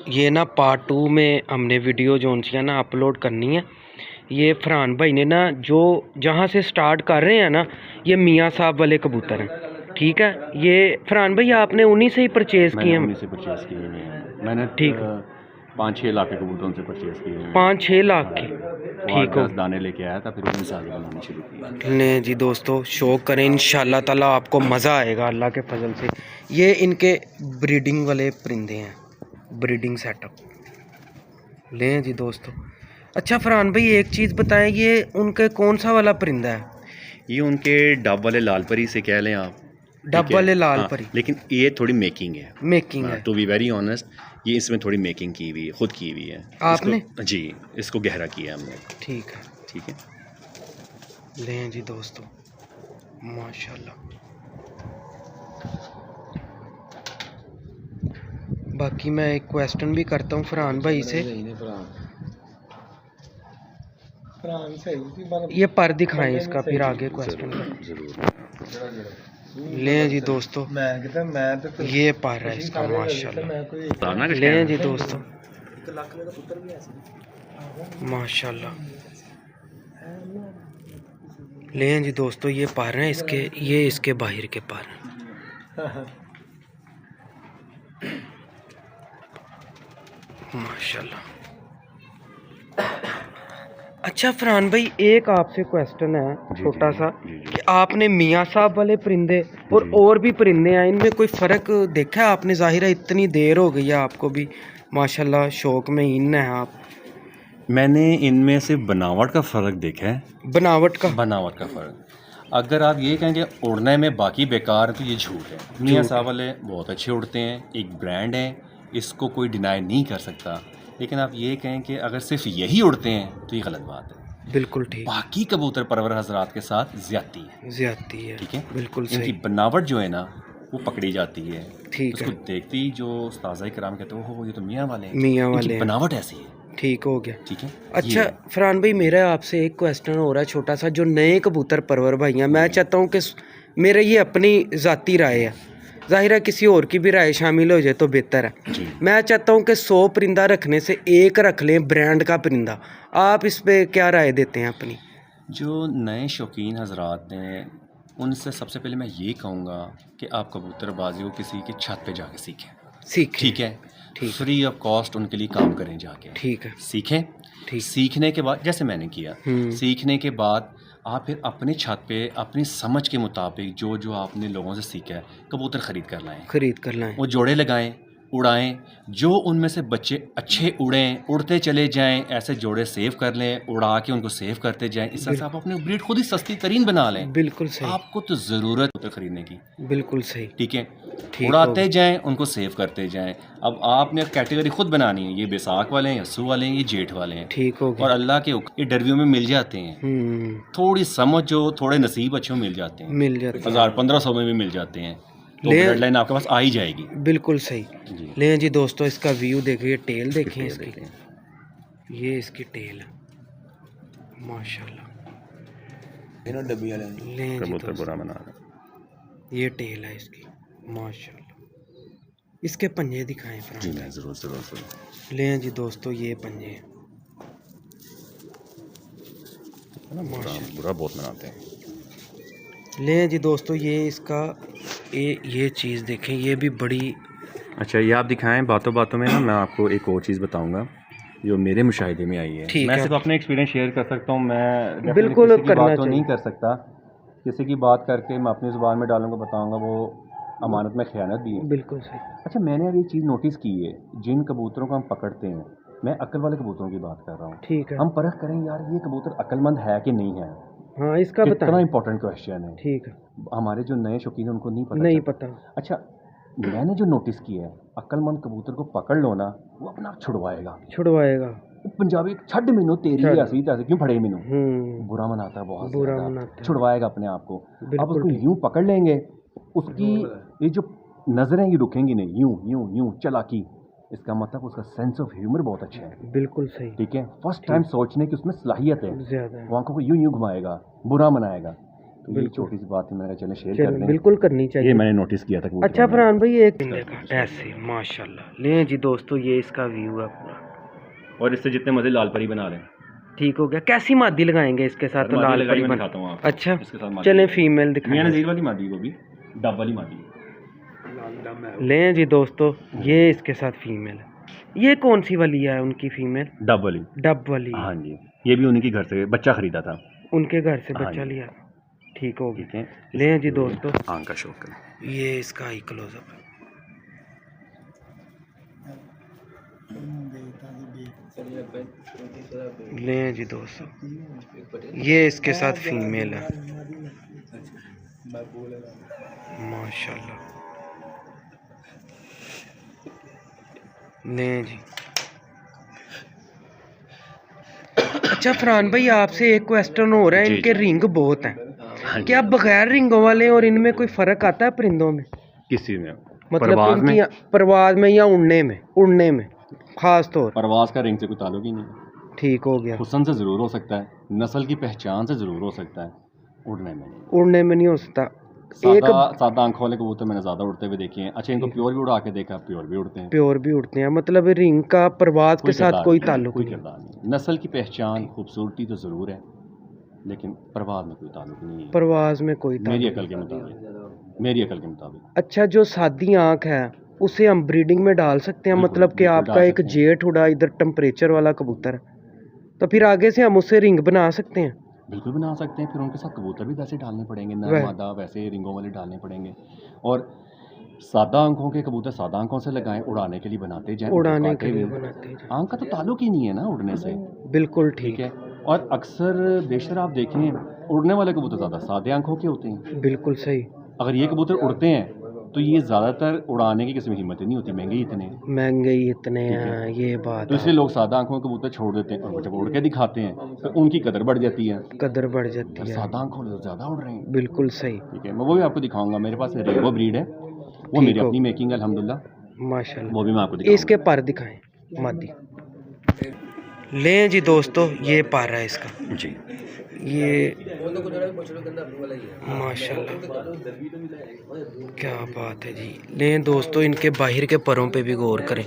ये ना पार्ट 2 में हमने वीडियो जो सी ना अपलोड करनी है। ये फरहान भाई ने ना जो जहाँ से स्टार्ट कर रहे हैं ना, ये मियाँ साहब वाले कबूतर हैं। ठीक है, ये फरहान भाई आपने उन्हीं से ही परचेज़ किए हैं? उन्हीं से परचेज़ किए हुए हैं मैंने। ठीक, 5-6 लाख के कबूतर उनसे परचेज़ किए हुए हैं। 5-6 लाख के। ठीक हो, 10 दाने लेके आया था, फिर उन्हीं से आगे बनाना शुरू किया। ले जी दोस्तों, शौक करें, इंशाल्लाह ताला आपको मज़ा आएगा अल्लाह के फजल से। ये इनके ब्रीडिंग वाले परिंदे हैं, ब्रीडिंग सेटअप। लें जी दोस्तों। अच्छा फरहान भाई एक चीज़ बताएं, ये उनके कौन सा वाला परिंदा है? ये उनके डब वाले लाल परी से कह लें आप। डब वाले लाल हाँ, परी। लेकिन ये थोड़ी मेकिंग है। मेकिंग है। टू बी वेरी ऑनेस्ट, ये इसमें थोड़ी मेकिंग की हुई है, खुद की हुई है। आपने? जी, इसको गहरा किया हमने। ठीक है, ठीक है। लें जी दोस्तों, माशाल्लाह। बाकी मैं एक क्वेश्चन भी करता हूँ फरहान भाई से। ये पर दिखाएं इसका, फिर आगे क्वेश्चन लें जी दोस्तों। ये पर है इसका माशाल्लाह। लें जी दोस्तों, माशाल्लाह। लें जी दोस्तों, ये पर हैं इसके, ये इसके बाहर के पर हैं माशाल्लाह। अच्छा फरहान भाई एक आपसे क्वेश्चन है छोटा सा, कि आपने मियाँ साहब वाले परिंदे और भी परिंदे हैं, इनमें कोई फ़र्क देखा है आपने? ज़ाहिर है इतनी देर हो गई है आपको भी, माशाल्लाह शौक में इन है आप। मैंने इनमें से बनावट का फ़र्क देखा है। बनावट का फ़र्क। अगर आप ये कहेंगे उड़ने में बाकी बेकार है तो ये झूठ है। मियाँ साहब वाले बहुत अच्छे उड़ते हैं, एक ब्रांड है, इसको कोई डिनाई नहीं कर सकता। लेकिन आप ये कहें कि अगर सिर्फ यही उड़ते हैं तो ये गलत बात है। बिल्कुल ठीक। बाकी कबूतर परवर हजरात के साथ ज्यादती है। ठीक है, बिल्कुल इनकी सही। बनावट जो है ना वो पकड़ी जाती है। ठीक उसको है, देखते ही जो उस्ताज़ कराम कहते हैं हो ये तो मियाँ वाले हैं, मियाँ इनकी वाले हैं। बनावट ऐसी है। ठीक हो गया। ठीक है। अच्छा फरहान भाई मेरा आपसे एक क्वेश्चन हो रहा है छोटा सा, जो नए कबूतर परवर भाई हैं, मैं चाहता हूँ कि मेरे ये अपनी ज़ाती राय है, ज़ाहिर है किसी और की भी राय शामिल हो जाए तो बेहतर है। मैं चाहता हूँ कि 100 परिंदा रखने से एक रख लें ब्रांड का परिंदा। आप इस पे क्या राय देते हैं अपनी? जो नए शौकीन हजरात हैं उनसे सबसे पहले मैं ये कहूँगा कि आप कबूतरबाजी को किसी की छत पे जाके सीखें। ठीक है, फ्री ऑफ कॉस्ट उनके लिए काम करें जाके। ठीक है, सीखें। सीखने के बाद जैसे मैंने किया, सीखने के बाद आप फिर अपनी छत पे अपनी समझ के मुताबिक जो जो आपने लोगों से सीखा है कबूतर ख़रीद कर लाएं। वो जोड़े लगाएं, उड़ाएं। जो उनमें से बच्चे अच्छे उड़ते चले जाएं, ऐसे जोड़े सेव कर लें, उड़ा के उनको सेव करते जाएं। इस तरह से आप अपनी ब्रीड खुद ही सस्ती तरीन बना लें। बिल्कुल सही। आपको तो ज़रूरत है ख़रीदने की। बिल्कुल सही। ठीक है, उड़ाते जाएं, उनको सेव करते जाएं। अब आपने कैटेगरी खुद बनानी है, ये बैसाख वाले हैं, यस्सू वाले हैं, ये जेठ वाले हैं। ठीक हो गया। और अल्लाह के ये डरवियों में मिल जाते हैं। थोड़ी समझ हो, थोड़े नसीब अच्छे मिल जाते हैं, 1000-1500 में भी मिल जाते हैं, तो ब्लड लाइन आपके पास आ ही जाएगी। बिल्कुल सही जी। लें जी दोस्तों, इसका व्यू देखिए, टेल देखिए इसकी, ये इसकी टेल है माशाल्लाह। लें जी दोस्तों, ये टेल है इसकी माशाल्लाह। इसके पंजे दिखाएं जी, मैं ज़रूर। लें जी दोस्तों, ये पंजे हैं, बुरा बहुत मनाते हैं। लें जी दोस्तों, ये इसका ये चीज़ देखें, ये भी बड़ी। अच्छा, ये आप दिखाएं। बातों बातों में ना मैं आपको एक और चीज़ बताऊंगा जो मेरे मुशाहिदे में आई है। मैं सिर्फ अपने एक्सपीरियंस शेयर कर सकता हूँ। मैं बिल्कुल किसी की बात तो नहीं कर सकता। किसी की बात करके मैं अपनी ज़ुबान में डालूंगा, बताऊंगा, वो अमानत में ख़यानत भी है। बिल्कुल सही। अच्छा, मैंने अब ये चीज़ नोटिस की है, जिन कबूतरों को हम पकड़ते हैं, मैं अक्ल वाले कबूतरों की बात कर रहा हूँ। ठीक है, हम परख करें यार ये कबूतर अक्लमंद है कि नहीं है। हाँ इसका कितना इंपॉर्टेंट क्वेश्चन है। ठीक है, हमारे जो नए शौकीन हैं उनको नहीं पता। अच्छा, मैंने जो नोटिस किया है, अक्लमंद कबूतर को पकड़ लो ना, वो अपना आप छुड़वाएगा। पंजाबी छड़ मैनू तेरी ऐसी तैसे क्यों फड़े मैनू, बुरा मनाता है बहुत ज़्यादा, छुड़वाएगा अपने आप को। अब उसको यूं पकड़ लेंगे, उसकी ये जो नज़रें ये रुकेंगी नहीं, यूं चालाकी, इसका मतलब उसका सेंस ऑफ ह्यूमर बहुत अच्छा है। बिल्कुल सही। ठीक है, फर्स्ट टाइम सोचने की उसमें सलाहियत है। वो आंखों को यूं घुमाएगा, बुरा मनाएगा। तो ये छोटी सी बात थी, मैंने कहा चले शेयर कर दें। बिल्कुल करनी चाहिए, ये मैंने नोटिस किया था। अच्छा फरहान भाई एक ऐसे माशाल्लाह लें जी दोस्तों, ये इसका व्यू है पूरा, और इससे जितने मजे लाल परी बना लें। ठीक हो गया। कैसी मादी लगाएंगे इसके साथ? तो लाल परी दिखाता हूँ आपको। अच्छा इसके साथ चलें फीमेल दिखाएं। मियां नज़ीर वाली मादी, वो भी डब वाली मादी लें जी दोस्तों, ये इसके साथ फीमेल है। ये कौन सी वाली है उनकी फीमेल? डब वाली। डब वाली, हाँ जी, ये भी उन्हीं के घर से बच्चा खरीदा था, उनके घर से हाँ बच्चा लिया। ठीक हो गया। ठीक है। लें जी दोस्तों, आंख का शौक करें। ये इसका आई क्लोजअप है। लें जी दोस्तों, ये इसके साथ फीमेल है माशाल्लाह। लें जी। अच्छा फरहान भाई आपसे एक क्वेश्चन हो रहा है, इनके रिंग बहुत हैं, क्या बगैर रिंगों वाले और इनमें कोई फर्क आता है परिंदों में? किसी में मतलब परवाज में या उड़ने में खास तौर? परवाज का रिंग से कोई ताल्लुक ही नहीं। ठीक हो गया। हुस्न से ज़रूर हो सकता है, नस्ल की पहचान से ज़रूर हो सकता है, उड़ने में नहीं हो सकता। सादा आंखों वाले कबूतर मैंने ज़्यादा उड़ते हुए देखे हैं। अच्छा, इनको प्योर भी उड़ा के देखा, प्योर भी उड़ते हैं। मतलब रिंग का परवाज के साथ कोई ताल्लुक नहीं। नस्ल की पहचान खूबसूरती तो ज़रूर है, लेकिन परवाज में कोई ताल्लुक नहीं है। परवाज में कोई मेरी अकल के मुताबिक। अच्छा, जो सादी आंख है उसे हम ब्रीडिंग में डाल सकते हैं? मतलब कि आपका एक जेठ उड़ा इधर टेम्परेचर वाला कबूतर है, तो फिर आगे से हम उससे रिंग बना सकते हैं? बिल्कुल बना सकते हैं। फिर उनके साथ कबूतर भी वैसे डालने पड़ेंगे, नर मादा वैसे रिंगों वाले डालने पड़ेंगे। और सादा आंखों के कबूतर सादा आंखों से लगाएं, उड़ाने के लिए बनाते जाएं, उड़ाने के लिए बनाते जाएं। आंख का तो ताल्लुक ही नहीं है ना उड़ने से। बिल्कुल ठीक है। और अक्सर बेशतर आप देखें, उड़ने वाले कबूतर ज़्यादा सादे आंखों के होते हैं। बिल्कुल सही। अगर ये कबूतर उड़ते हैं तो ये ज़्यादातर उड़ाने की किसी में हिम्मत ही नहीं होती, महंगे ही इतने हैं, ये बात। तो इसलिए लोग सादा आंखों के कबूतर छोड़ देते हैं, और जब उड़ के दिखाते हैं तो उनकी कदर बढ़ जाती है। सादा आंखों तो ज़्यादा उड़ रहे हैं। बिल्कुल सही। ठीक है, मैं वो भी आपको दिखाऊंगा। मेरे पास रेनबो ब्रीड है, वो मेरी अपनी मेकिंग है अल्हम्दुलिल्लाह माशाल्लाह। वो भी मैं आपको दिखाऊंगा। इसके पर दिखाएं मादी। लें जी दोस्तों, ये पर है इसका जी, ये माशाल्लाह क्या बात है जी। लें दोस्तों, इनके बाहर के परों पे भी गौर करें।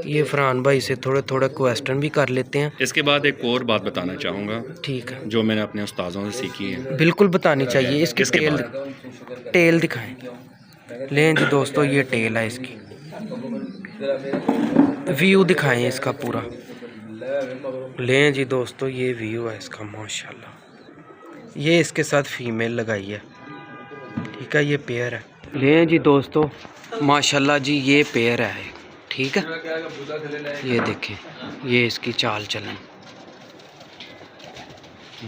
ये फरहान भाई से थोड़े क्वेश्चन भी कर लेते हैं। इसके बाद एक और बात बताना चाहूँगा, ठीक है, जो मैंने अपने उस्तादों से सीखी है। बिल्कुल बतानी चाहिए। इसकी टेल दिखाएं। लें जी दोस्तों, ये टेल है इसकी, व्यू दिखाएं इसका पूरा। लें जी दोस्तों, ये व्यू है इसका माशाल्लाह। ये इसके साथ फीमेल लगाई है, ठीक है, ये पेयर है। लें जी दोस्तों, माशाल्लाह जी, ये पेयर है, ठीक है। ये देखें, ये इसकी चाल चलन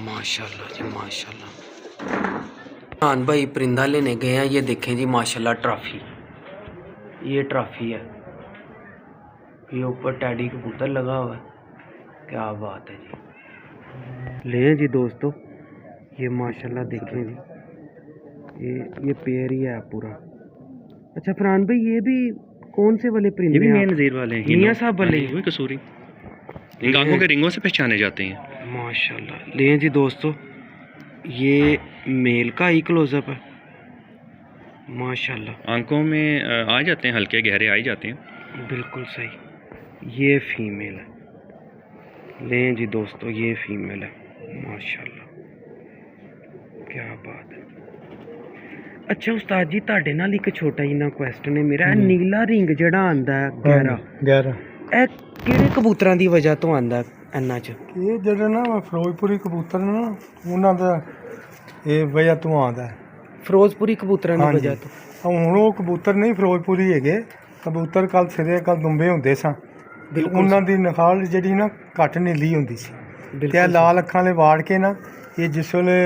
माशाल्लाह जी माशाल्लाह। खान भाई परिंदा लेने गए हैं, ये देखें जी माशाल्लाह ट्रॉफी, ये ट्रॉफी है, ये ऊपर टैडी कबूतर लगा हुआ है, क्या बात है जी। लें जी दोस्तों, ये माशाल्लाह देखें जी, ये पेयर ही है पूरा। अच्छा फरहान भाई, ये भी कौन से वाले परिंदे? ये भी मियां नज़ीर वाले हैं, मियां साहब वाले, वही कसूरी, इन आंखों के रिंगों से पहचाने जाते हैं माशाल्लाह। लें जी दोस्तों, ये मेल का ही क्लोजअप है माशाल्लाह। आंखों में आ जाते हैं, हल्के गहरे आ ही जाते हैं। बिल्कुल सही। ये फीमेल है। लें जी दोस्तों, ये फीमेल है माशाल्लाह, क्या बात है। अच्छा उस्ताद जी, ਤੁਹਾਡੇ ਨਾਲ ਇੱਕ ਛੋਟਾ ਜਿਹਾ ਕੁਐਸਚਨ ਹੈ ਮੇਰਾ। ਨੀਲਾ ਰਿੰਗ ਜਿਹੜਾ ਆਂਦਾ ਹੈ ਗਹਿਰਾ, ਇਹ ਕਿਹੜੇ ਕਬੂਤਰਾਂ ਦੀ ਵਜ੍ਹਾ ਤੋਂ ਆਂਦਾ ਇੰਨਾ ਚ? ਇਹ ਜਿਹੜੇ ਨਾ ਫਿਰੋਜ਼ਪੁਰੀ ਕਬੂਤਰ ਨੇ ਨਾ, ਉਹਨਾਂ ਦਾ ਇਹ ਵਜ੍ਹਾ ਤੋਂ ਆਂਦਾ। ਫਿਰੋਜ਼ਪੁਰੀ ਕਬੂਤਰਾਂ ਦੀ ਵਜ੍ਹਾ ਤੋਂ? ਹੁਣ ਉਹ ਕਬੂਤਰ ਨਹੀਂ ਫਿਰੋਜ਼ਪੁਰੀ ਹੈਗੇ, ਕਬੂਤਰ ਕੱਲ ਸਿਰੇ ਕੱਲ ਦੁੰਬੇ ਹੁੰਦੇ ਸਨ, ਉਹਨਾਂ ਦੀ ਨਖਾਲ ਜਿਹੜੀ ਨਾ ਘੱਟ ਨੀਲੀ ਹੁੰਦੀ ਸੀ, ਤੇ ਲਾਲ ਅੱਖਾਂ ਵਾਲੇ ਵਾੜ ਕੇ ਨਾ, ਇਹ ਜਿਸ ਵੇਲੇ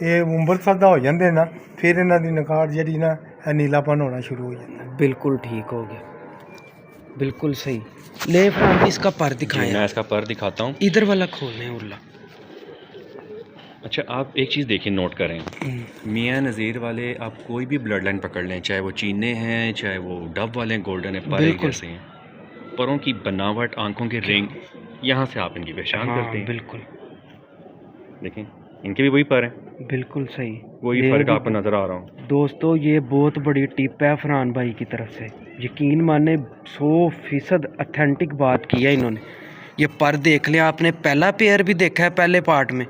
ਇਹ ਅੰਮ੍ਰਿਤਸਰ ਦਾ ਹੋ ਜਾਂਦੇ ਨਾ, फिर इन्हों की नखार जी ना नीलापन होना शुरू हो जाता है। बिल्कुल ठीक हो गया, बिल्कुल सही। ले फरहान जी, इसका पर दिखाएं। मैं इसका पर दिखाता हूँ, इधर वाला खोलने उरला। अच्छा, आप एक चीज़ देखिए, नोट करें, मियां नज़ीर वाले आप कोई भी ब्लड लाइन पकड़ लें, चाहे वो चीने हैं, चाहे वो डब वाले हैं, गोल्डन है, पर कैसे हैं, परों की बनावट, आंखों के रिंग, यहाँ से आप इनकी पहचान करते हैं। बिल्कुल देखें, इनके भी वही पर हैं, बिल्कुल सही। वही ये फ़र्क भी- आपको नज़र आ रहा हूँ। दोस्तों ये बहुत बड़ी टिप है फरहान भाई की तरफ से, यकीन माने 100% अथेंटिक बात की है इन्होंने। ये पर देख लें आपने, पहला पेयर भी देखा है पहले पार्ट में,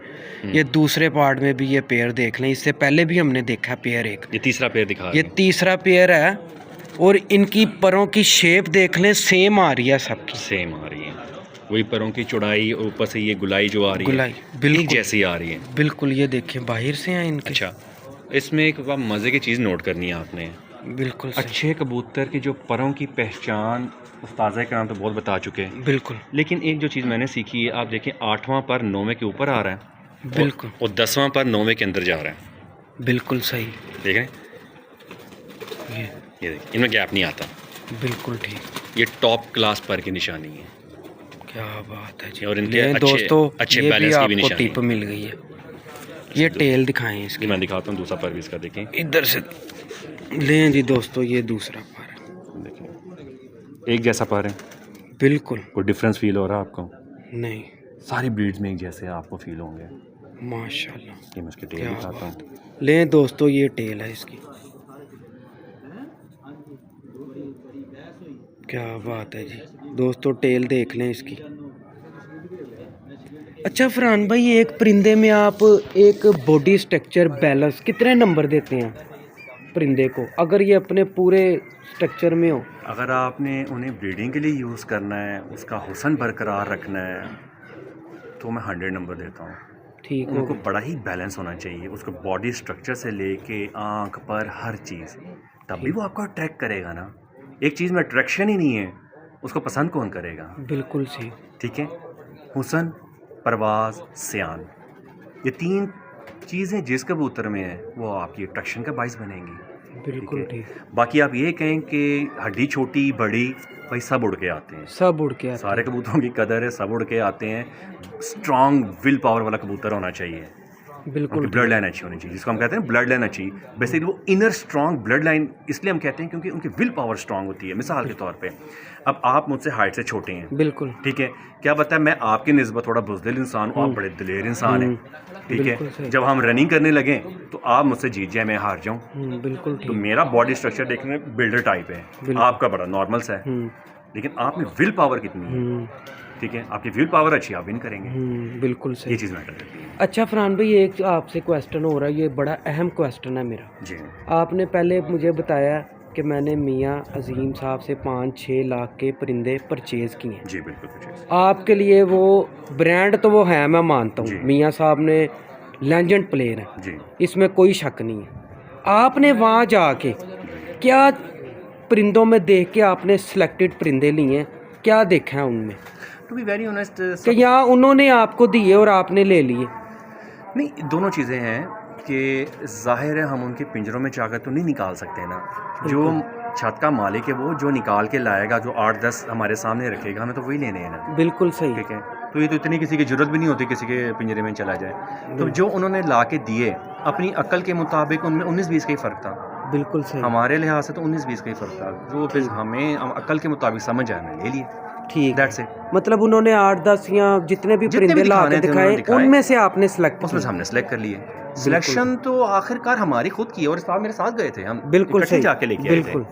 ये दूसरे पार्ट में भी ये पेयर देख लें, इससे पहले भी हमने देखा पेयर एक, ये तीसरा पेयर दिखा ये रहे हैं। तीसरा पेयर है। और इनकी परों की शेप देख लें, सेम आ रही है सबकी, सेम आ रही है, वही परों की चौड़ाई और ऊपर से ये गुलाई जो आ रही गुलाई है बिल्कुल एक जैसी आ रही है। बिल्कुल। ये देखिए बाहर से हैं इनके। अच्छा, इसमें एक मज़े की चीज़ नोट करनी है आपने। बिल्कुल सही। अच्छे कबूतर की जो परों की पहचान उस्ताद कराम तो बहुत बता चुके हैं, बिल्कुल लेकिन एक जो चीज़ मैंने सीखी है, आप देखें 8वां पर 9वें के ऊपर आ रहा है, बिल्कुल और 10वां पर 9वें के अंदर जा रहा है। बिल्कुल सही। देख रहे हैं, ये देखिए इनमें गैप नहीं आता। बिल्कुल ठीक। ये टॉप क्लास पर की निशानी है, क्या बात है जी। और इनके ये अच्छे दोस्तों अच्छे ये बैलेंस भी की भी आपको निशानी टिप मिल गई है। ये टेल दिखाएं इसकी, ये मैं दिखाता हूँ दूसरा पर भी इसका, देखें इधर से लें जी दोस्तों, ये दूसरा पर है। देखिए एक जैसा पर है, बिल्कुल कोई डिफरेंस फील हो रहा है आपको? नहीं, सारी ब्रीड्स में एक जैसे आपको फील होंगे। माशाल्लाह। ये मैं उसकी टेल क्या दिखाता हूँ। बात। लें दोस्तों ये टेल है इसकी, क्या बात है जी। दोस्तों टेल देख लें इसकी। अच्छा फरहान भाई, एक परिंदे में आप एक बॉडी स्ट्रक्चर बैलेंस कितने नंबर देते हैं परिंदे को, अगर ये अपने पूरे स्ट्रक्चर में हो? अगर आपने उन्हें ब्रीडिंग के लिए यूज़ करना है, उसका हुस्न बरकरार रखना है, तो मैं 100 नंबर देता हूँ। ठीक हो उनको गया। बड़ा ही बैलेंस होना चाहिए, उसको बॉडी स्ट्रक्चर से लेके आँख पर हर चीज़, तभी वो आपको अट्रैक्ट करेगा ना। एक चीज़ में अट्रैक्शन ही नहीं है, उसको पसंद कौन करेगा? बिल्कुल सही। ठीक है, हुस्न, परवाज़, सियान, ये 3 चीज़ें जिस कबूतर में है वो आपकी अट्रैक्शन का बाइस बनेंगी। बिल्कुल ठीक है? ठीक। बाकी आप ये कहें कि हड्डी छोटी बड़ी, भाई सब उड़ के आते हैं, सब उड़ के आते सारे कबूतरों की कदर है, सब उड़ के आते हैं। स्ट्रॉन्ग विल पावर वाला कबूतर होना चाहिए, हैं। बिल्कुल उनकी ब्लड लाइन अच्छी होनी चाहिए, जिसको हम कहते हैं ब्लड लाइन अच्छी। बेसिकली वो इनर स्ट्रॉन्ग ब्लड लाइन इसलिए हम कहते हैं क्योंकि उनकी विल पावर स्ट्रॉन्ग होती है। मिसाल के तौर पे अब आप मुझसे हाइट से छोटे हैं, बिल्कुल ठीक है, क्या पता है मैं आपकी निस्बत थोड़ा बुज़दिल इंसान हूँ, आप बड़े दिलेर इंसान हैं, ठीक बिल्कुल है। सही। जब हम रनिंग करने लगें तो आप मुझसे जीत जाए, मैं हार जाऊँ। बिल्कुल तो ठीक। मेरा बॉडी स्ट्रक्चर देखने में बिल्डर टाइप है, बिल्कुल। आपका बड़ा नॉर्मल सा है, हम्म, लेकिन आप में विल पावर कितनी है, हम्म, ठीक है, आपकी विल पावर अच्छी, आप विन करेंगे। बिल्कुल ये सही। चीज़ मैटर करती है। अच्छा फरहान भाई, एक आपसे क्वेश्चन हो रहा है, ये बड़ा अहम क्वेश्चन है मेरा। जी आपने पहले मुझे बताया कि मैंने मियाँ अजीम साहब से 5-6 लाख के परिंदे परचेज़ किए हैं। जी बिल्कुल कुछ आपके लिए वो ब्रांड तो वो है, मैं मानता जी। हूँ, मियाँ साहब ने लेजेंड प्लेयर है, जी। इसमें कोई शक नहीं है। आपने वहाँ जाके क्या परिंदों में देख के आपने सिलेक्टेड परिंदे लिए हैं, क्या देखा है उनमें टू बी वेरी ऑनेस्ट, कि यहाँ उन्होंने आपको दिए और आपने ले लिए? नहीं, दोनों चीज़ें हैं कि ज़ाहिर है हम उनके पिंजरों में जाकर तो नहीं निकाल सकते ना। जो छत का मालिक है वो जो निकाल के लाएगा, जो 8-10 हमारे सामने रखेगा, हमें तो वही लेने हैं ना। बिल्कुल सही। ठीक है, तो ये तो इतनी किसी की ज़रूरत भी नहीं होती किसी के पिंजरे में चला जाए। तो जो उन्होंने ला के दिए अपनी अक्ल के मुताबिक, उनमें 19-20 का ही फ़र्क था। बिल्कुल सही। हमारे लिहाज से तो 19-20 का ही फ़र्क था, जो फिर हमें अक्ल के मुताबिक समझ आया, हमने ले लिए। ठीक, दैट्स इट। मतलब उन्होंने 8-10 या जितने भी जितने परिंदे भी ला के दिखाने थे उन्होंने दिखाए, दिखाए। उनमें से आपने सिलेक्ट उसमें से हमने सेलेक्ट कर लिए। सिलेक्शन तो आखिरकार हमारी खुद की है, और साहब मेरे साथ गए थे, हम बिल्कुल इकट्ठे सही। जाके लेके आए थे, बिल्कुल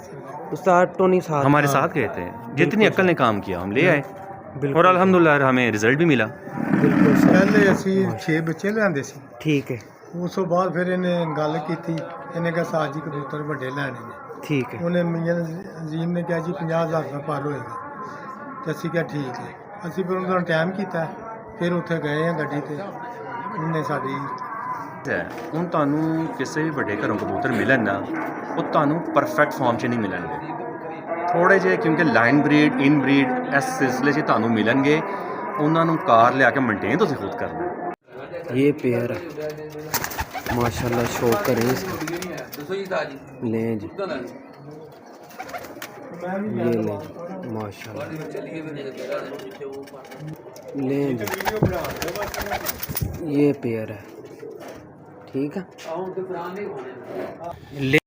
उस्ताद टोनी साहब हमारे साथ गए थे, जितनी अक्ल ने काम किया हम ले आए, बिल्कुल और अल्हम्दुलिल्लाह हमें रिजल्ट भी मिला। बिल्कुल सही। ਪਹਿਲੇ ਅਸੀਂ 6 ਬੱਚੇ ਲਿਆਂਦੇ ਸੀ। ठीक है ਉਸ ਤੋਂ ਬਾਅਦ ਫਿਰ ਇਹਨੇ ਗੱਲ ਕੀਤੀ, ਇਹਨੇ ਕਿਹਾ ਸਾਜੀ ਕਬੂਤਰ ਵੱਡੇ ਲੈਣੇ ਨੇ। ठीक है ਉਹਨੇ ਮੀਆਂ ਅਜ਼ੀਮ ਨੇ ਕਿਹਾ ਜੀ 50,000 ਦਾ ਪਰ ਹੋਏਗਾ, ਤੇ ਅਸੀਂ ਕਿਹਾ ਠੀਕ ਹੈ। ਅਸੀਂ ਫਿਰ ਉਹਨਾਂ ਨੂੰ ਟਾਈਮ ਕੀਤਾ, ਫਿਰ ਉੱਥੇ ਗਏ ਆ ਗੱਡੀ ਤੇ, ਉਹਨੇ ਸਾਡੀ ਹੁਣ ਤੁਹਾਨੂੰ ਕਿਸੇ ਵੀ ਵੱਡੇ ਘਰੋਂ ਕਬੂਤਰ ਮਿਲਣ ਨਾ, ਉਹ ਤੁਹਾਨੂੰ ਪਰਫੈਕਟ ਫਾਰਮ 'ਚ ਨਹੀਂ ਮਿਲਣਗੇ, ਥੋੜੇ ਜਿਹੇ, ਕਿਉਂਕਿ ਲਾਈਨ ਬਰੀਡ, ਇਨ ਬਰੀਡ ਇਸ ਸਿਲਸਿਲੇ 'ਚ ਤੁਹਾਨੂੰ ਮਿਲਣਗੇ। ਉਹਨਾਂ ਨੂੰ ਕਾਰ ਲਿਆ ਕੇ ਮੇਨਟੇਨ ਤੁਸੀਂ ਖੁਦ ਕਰਨਾ। ये पेयर है माशाल्लाह, शो करें इसका। लें जी, ये लें जी, माशाल्लाह लें जी, ये पेयर है, ठीक है। ले